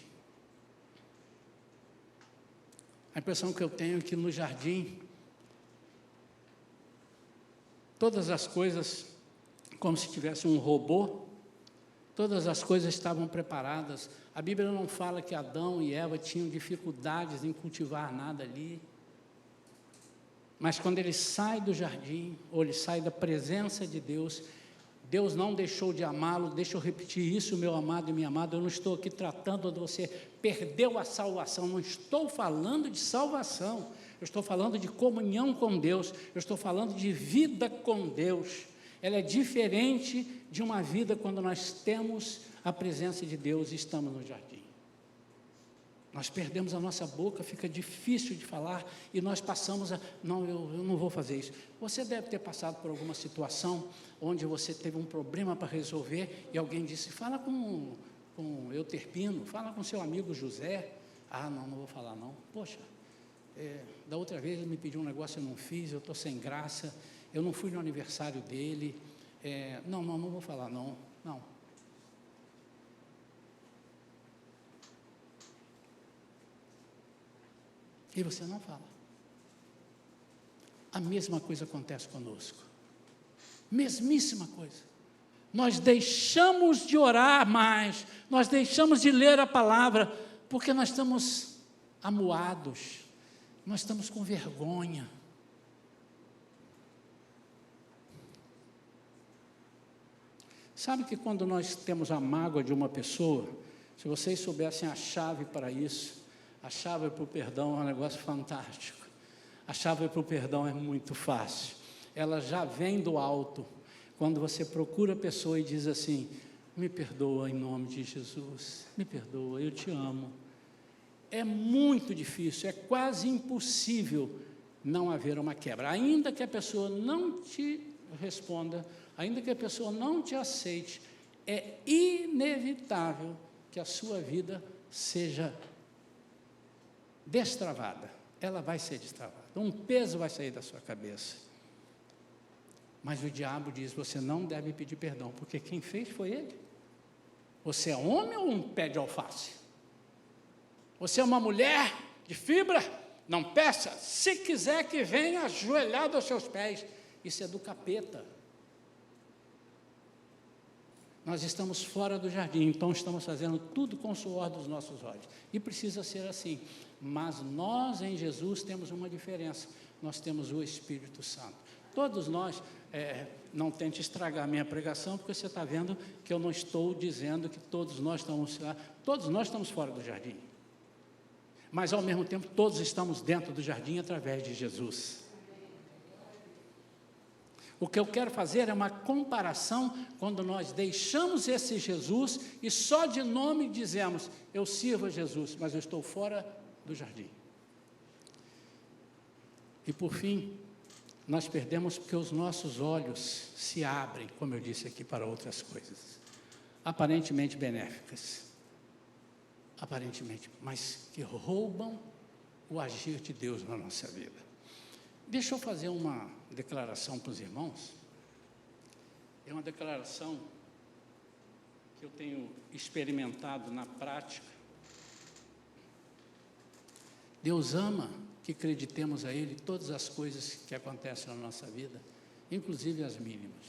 A impressão que eu tenho é que no jardim, todas as coisas, como se tivesse um robô, todas as coisas estavam preparadas. A Bíblia não fala que Adão e Eva tinham dificuldades em cultivar nada ali. Mas quando ele sai do jardim, ou ele sai da presença de Deus, Deus não deixou de amá-lo. Deixa eu repetir isso, meu amado e minha amada, eu não estou aqui tratando de você perdeu a salvação, não estou falando de salvação, eu estou falando de comunhão com Deus, eu estou falando de vida com Deus. Ela é diferente de uma vida quando nós temos a presença de Deus e estamos no jardim. Nós perdemos a nossa boca, fica difícil de falar, e nós passamos a, não, eu não vou fazer isso. Você deve ter passado por alguma situação, onde você teve um problema para resolver, e alguém disse, fala com Euterpino, fala com seu amigo José. Ah, não vou falar não. Poxa, da outra vez ele me pediu um negócio, eu não fiz, eu estou sem graça, eu não fui no aniversário dele, não vou falar não. E você não fala. A mesma coisa acontece conosco. Mesmíssima coisa. Nós deixamos de orar mais, nós deixamos de ler a palavra, porque nós estamos amuados, nós estamos com vergonha. Sabe que quando nós temos a mágoa de uma pessoa, se vocês soubessem a chave para isso, a chave para o perdão é um negócio fantástico. A chave para o perdão é muito fácil. Ela já vem do alto. Quando você procura a pessoa e diz assim: me perdoa em nome de Jesus, me perdoa, eu te amo. É muito difícil, é quase impossível não haver uma quebra. Ainda que a pessoa não te responda, ainda que a pessoa não te aceite, é inevitável que a sua vida seja destravada. Ela vai ser destravada. Um peso vai sair da sua cabeça. Mas o diabo diz: você não deve pedir perdão, porque quem fez foi ele. Você é homem ou um pé de alface? Você é uma mulher de fibra? Não peça. Se quiser que venha ajoelhado aos seus pés. Isso é do capeta. Nós estamos fora do jardim, então estamos fazendo tudo com o suor dos nossos olhos. E precisa ser assim. Mas nós em Jesus temos uma diferença. Nós temos o Espírito Santo. Todos nós, não tente estragar a minha pregação, porque você está vendo que eu não estou dizendo que todos nós estamos fora do jardim. Mas ao mesmo tempo todos estamos dentro do jardim através de Jesus. O que eu quero fazer é uma comparação quando nós deixamos esse Jesus e só de nome dizemos: eu sirvo a Jesus, mas eu estou fora do jardim. E por fim, nós perdemos porque os nossos olhos se abrem, como eu disse aqui, para outras coisas, aparentemente benéficas, aparentemente, mas que roubam o agir de Deus na nossa vida. Deixa eu fazer uma declaração para os irmãos. É uma declaração que eu tenho experimentado na prática. Deus ama que acreditemos a Ele todas as coisas que acontecem na nossa vida, inclusive as mínimas.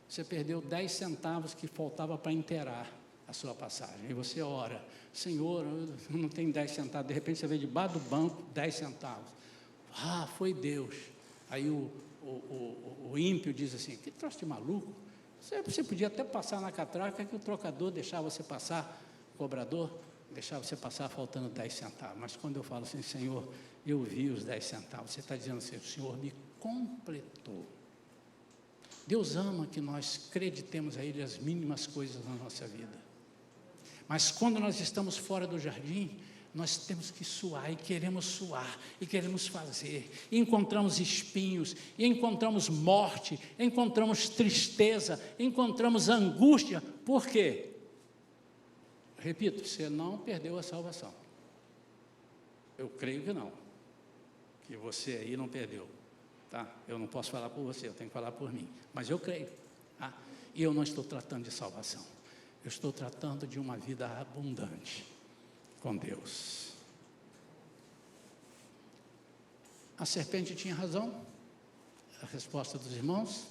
Você perdeu 10 centavos que faltava para inteirar a sua passagem, e você ora: Senhor, eu não tenho 10 centavos, de repente você vê debaixo do banco 10 centavos, foi Deus. Aí o ímpio diz assim: que troço de maluco, você podia até passar na catraca que o trocador deixava você passar, o cobrador deixava você passar faltando 10 centavos, mas quando eu falo assim: Senhor, eu vi os 10 centavos, você está dizendo assim: o Senhor me completou. Deus ama que nós acreditemos a Ele as mínimas coisas na nossa vida, mas quando nós estamos fora do jardim, nós temos que suar, e queremos fazer, e encontramos espinhos, e encontramos morte, encontramos tristeza, encontramos angústia. Por quê? Repito, você não perdeu a salvação. Eu creio que não, que você aí não perdeu, tá? Eu não posso falar por você, eu tenho que falar por mim, mas eu creio, tá? E eu não estou tratando de salvação, eu estou tratando de uma vida abundante com Deus. A serpente tinha razão? A resposta dos irmãos: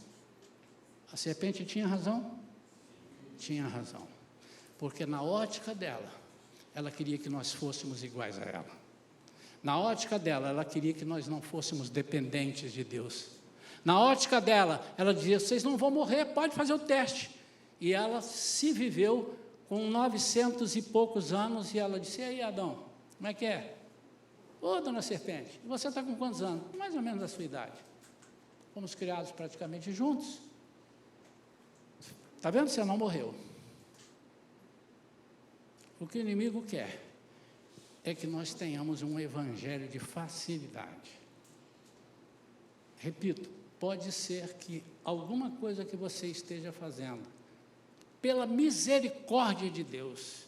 a serpente tinha razão? Tinha razão. Porque na ótica dela, ela queria que nós fôssemos iguais a ela. Na ótica dela, ela queria que nós não fôssemos dependentes de Deus. Na ótica dela, ela dizia: vocês não vão morrer, pode fazer o teste. E ela se viveu com 900 e poucos anos, e ela disse: e aí, Adão, como é que é? Ô, dona serpente, você está com quantos anos? Mais ou menos da sua idade. Fomos criados praticamente juntos. Está vendo? Você não morreu. O que o inimigo quer é que nós tenhamos um evangelho de facilidade. Repito, pode ser que alguma coisa que você esteja fazendo, pela misericórdia de Deus,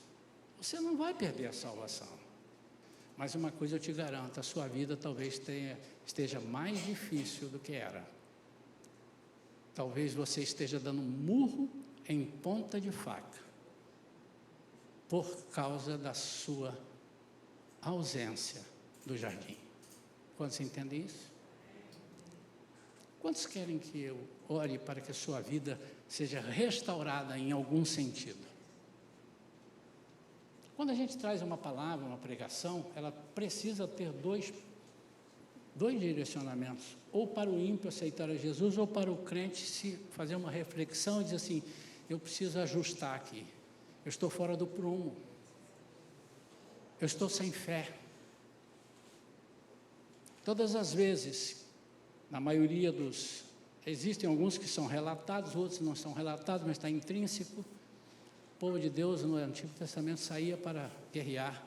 você não vai perder a salvação. Mas uma coisa eu te garanto: a sua vida talvez esteja mais difícil do que era. Talvez você esteja dando murro em ponta de faca, por causa da sua ausência do jardim. Quantos entendem isso? Quantos querem que eu ore para que a sua vida seja restaurada em algum sentido? Quando a gente traz uma palavra, uma pregação, ela precisa ter dois direcionamentos, ou para o ímpio aceitar a Jesus, ou para o crente se fazer uma reflexão e dizer assim, eu preciso ajustar aqui, eu estou fora do prumo, eu estou sem fé. Todas as vezes, na maioria existem alguns que são relatados, outros não são relatados, mas está intrínseco, o povo de Deus no Antigo Testamento saía para guerrear.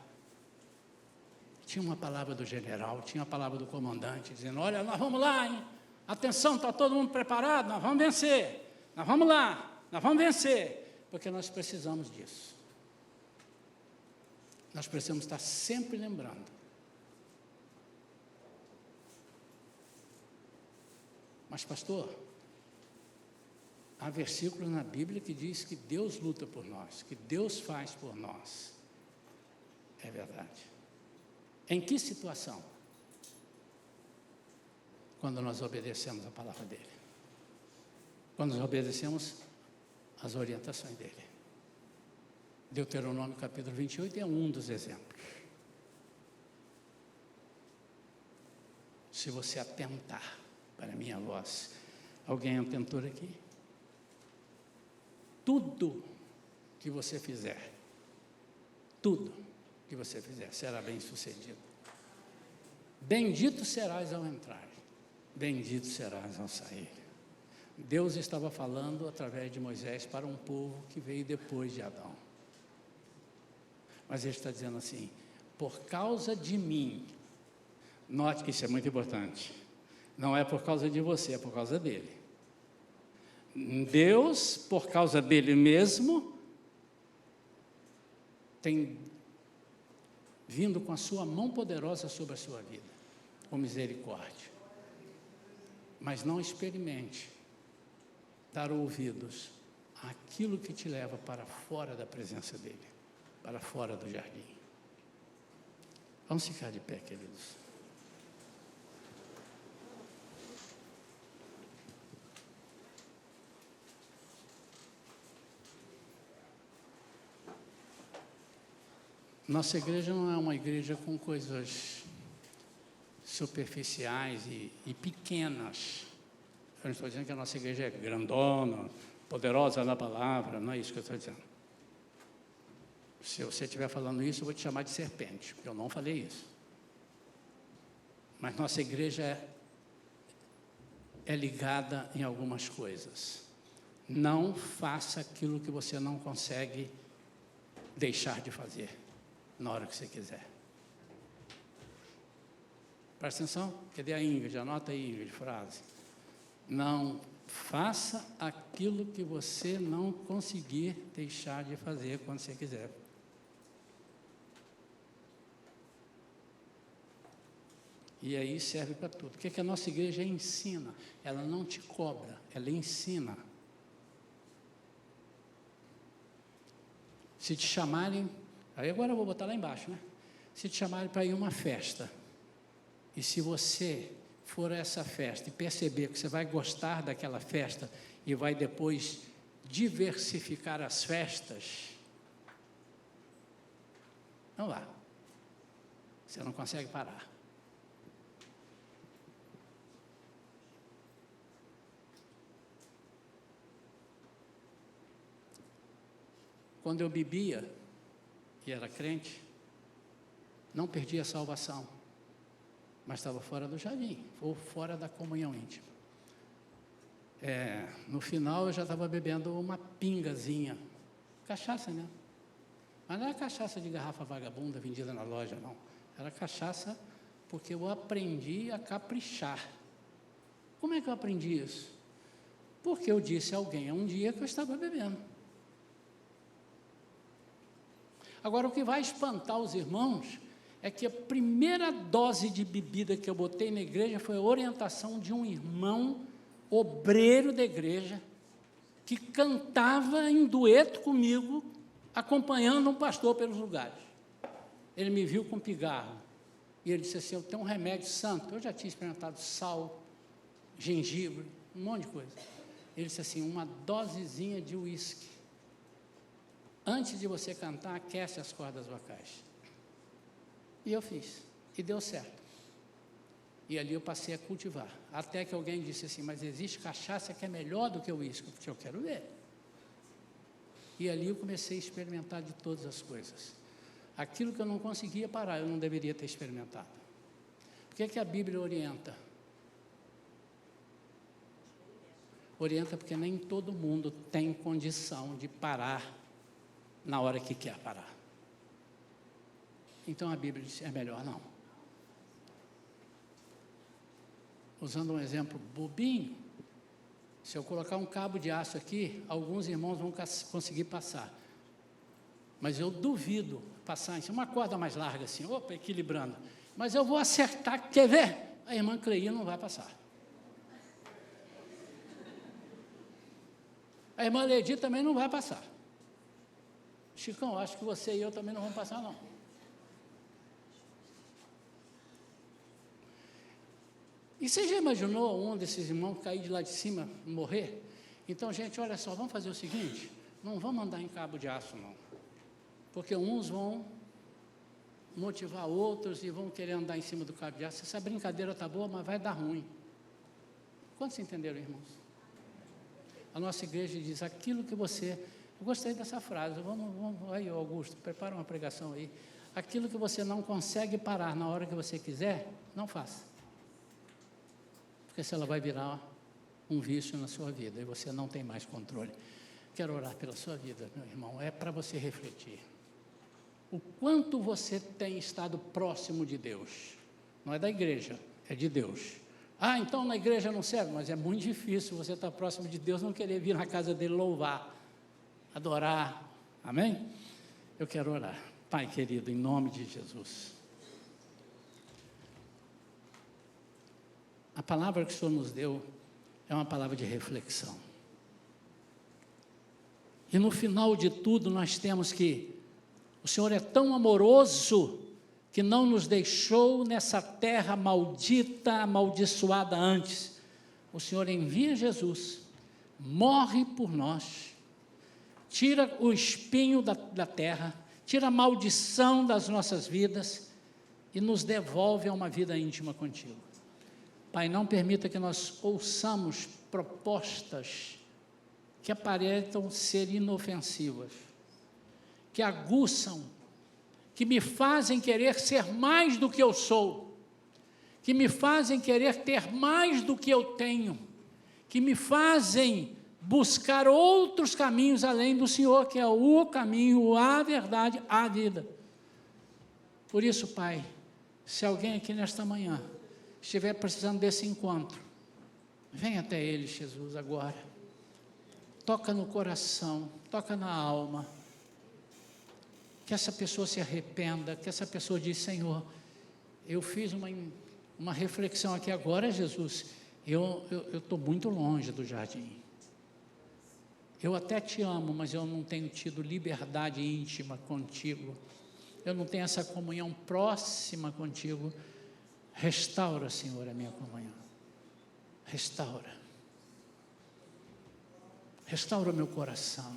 Tinha uma palavra do general, tinha a palavra do comandante, dizendo, olha, nós vamos lá, hein? Atenção, está todo mundo preparado, nós vamos vencer, nós vamos lá, nós vamos vencer, porque nós precisamos disso. Nós precisamos estar sempre lembrando. Mas, pastor, há versículos na Bíblia que diz que Deus luta por nós, que Deus faz por nós. É verdade. Em que situação? Quando nós obedecemos a palavra dele. Quando nós obedecemos as orientações dele. Deuteronômio capítulo 28 é um dos exemplos. Se você atentar para a minha voz, alguém é atentor aqui? Tudo que você fizer, tudo que você fizer será bem sucedido. Bendito serás ao entrar, bendito serás ao sair. Deus estava falando através de Moisés para um povo que veio depois de Adão. Mas ele está dizendo assim, por causa de mim, note, isso é muito importante, não é por causa de você, é por causa dele. Deus, por causa dele mesmo, tem vindo com a sua mão poderosa sobre a sua vida, com misericórdia. Mas não experimente dar ouvidos àquilo que te leva para fora da presença dele, para fora do jardim. Vamos ficar de pé, queridos. Nossa igreja não é uma igreja com coisas superficiais e pequenas. Eu não estou dizendo que a nossa igreja é grandona, poderosa na palavra, não é isso que eu estou dizendo. Se você estiver falando isso, eu vou te chamar de serpente, porque eu não falei isso. Mas nossa igreja é ligada em algumas coisas. Não faça aquilo que você não consegue deixar de fazer na hora que você quiser. Presta atenção, cadê a Ingrid? Anota aí, Ingrid, frase. Não faça aquilo que você não conseguir deixar de fazer quando você quiser. E aí serve para tudo. O que a nossa igreja ensina? Ela não te cobra, ela ensina. Se te chamarem, aí agora eu vou botar lá embaixo, né? Se te chamarem para ir a uma festa, e se você for a essa festa e perceber que você vai gostar daquela festa e vai depois diversificar as festas, não vá. Você não consegue parar. Quando eu bebia e era crente, não perdia a salvação, mas estava fora do jardim, ou fora da comunhão íntima. No final eu já estava bebendo uma pingazinha, cachaça mesmo. Mas não era cachaça de garrafa vagabunda vendida na loja, não. Era cachaça porque eu aprendi a caprichar. Como é que eu aprendi isso? Porque eu disse a alguém um dia que eu estava bebendo. Agora, o que vai espantar os irmãos é que a primeira dose de bebida que eu botei na igreja foi a orientação de um irmão obreiro da igreja que cantava em dueto comigo, acompanhando um pastor pelos lugares. Ele me viu com pigarro. E ele disse assim, eu tenho um remédio santo. Eu já tinha experimentado sal, gengibre, um monte de coisa. Ele disse assim, uma dosezinha de uísque. Antes de você cantar, aquece as cordas vocais. E eu fiz. E deu certo. E ali eu passei a cultivar. Até que alguém disse assim, mas existe cachaça que é melhor do que o uísque. Eu quero ver. E ali eu comecei a experimentar de todas as coisas. Aquilo que eu não conseguia parar, eu não deveria ter experimentado. Por que a Bíblia orienta? Orienta porque nem todo mundo tem condição de parar na hora que quer parar. Então a Bíblia diz, é melhor não. Usando um exemplo bobinho, se eu colocar um cabo de aço aqui, alguns irmãos vão conseguir passar. Mas eu duvido passar em cima, uma corda mais larga assim, opa, equilibrando. Mas eu vou acertar, quer ver? A irmã Cleia não vai passar. A irmã Ledi também não vai passar. Chicão, acho que você e eu também não vamos passar, não. E você já imaginou um desses irmãos cair de lá de cima e morrer? Então, gente, olha só, vamos fazer o seguinte, não vamos andar em cabo de aço, não. Porque uns vão motivar outros e vão querer andar em cima do cabo de aço. Essa brincadeira está boa, mas vai dar ruim. Quantos entenderam, irmãos? A nossa igreja diz, aquilo que você... Eu gostei dessa frase, vamos aí, Augusto, prepara uma pregação aí. Aquilo que você não consegue parar na hora que você quiser, não faça. Porque senão ela vai virar um vício na sua vida e você não tem mais controle. Quero orar pela sua vida, meu irmão, é para você refletir. O quanto você tem estado próximo de Deus. Não é da igreja, é de Deus. Ah, então na igreja não serve, mas é muito difícil você estar próximo de Deus, não querer vir na casa dele louvar, adorar, amém? Eu quero orar. Pai querido, em nome de Jesus. A palavra que o Senhor nos deu é uma palavra de reflexão. E no final de tudo nós temos que o Senhor é tão amoroso que não nos deixou nessa terra maldita, amaldiçoada antes. O Senhor envia Jesus, morre por nós, tira o espinho da terra, tira a maldição das nossas vidas e nos devolve a uma vida íntima contigo. Pai, não permita que nós ouçamos propostas que aparentam ser inofensivas, que aguçam, que me fazem querer ser mais do que eu sou, que me fazem querer ter mais do que eu tenho, que me fazem buscar outros caminhos além do Senhor, que é o caminho, a verdade, a vida. Por isso, Pai, se alguém aqui nesta manhã estiver precisando desse encontro, vem até Ele, Jesus, agora. Toca no coração, toca na alma. Que essa pessoa se arrependa, que essa pessoa diz, Senhor, eu fiz uma reflexão aqui agora, Jesus, eu estou muito longe do jardim. Eu até te amo, mas eu não tenho tido liberdade íntima contigo. Eu não tenho essa comunhão próxima contigo. Restaura, Senhor, a minha comunhão. Restaura. Restaura o meu coração.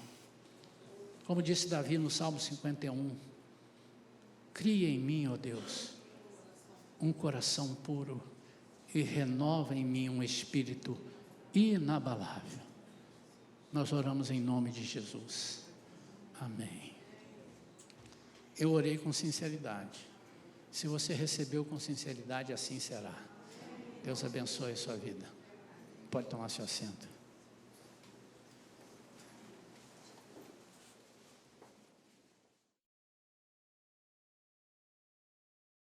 Como disse Davi no Salmo 51, cria em mim, ó Deus, um coração puro e renova em mim um espírito inabalável. Nós oramos em nome de Jesus. Amém. Eu orei com sinceridade. Se você recebeu com sinceridade, assim será. Deus abençoe a sua vida. Pode tomar seu assento.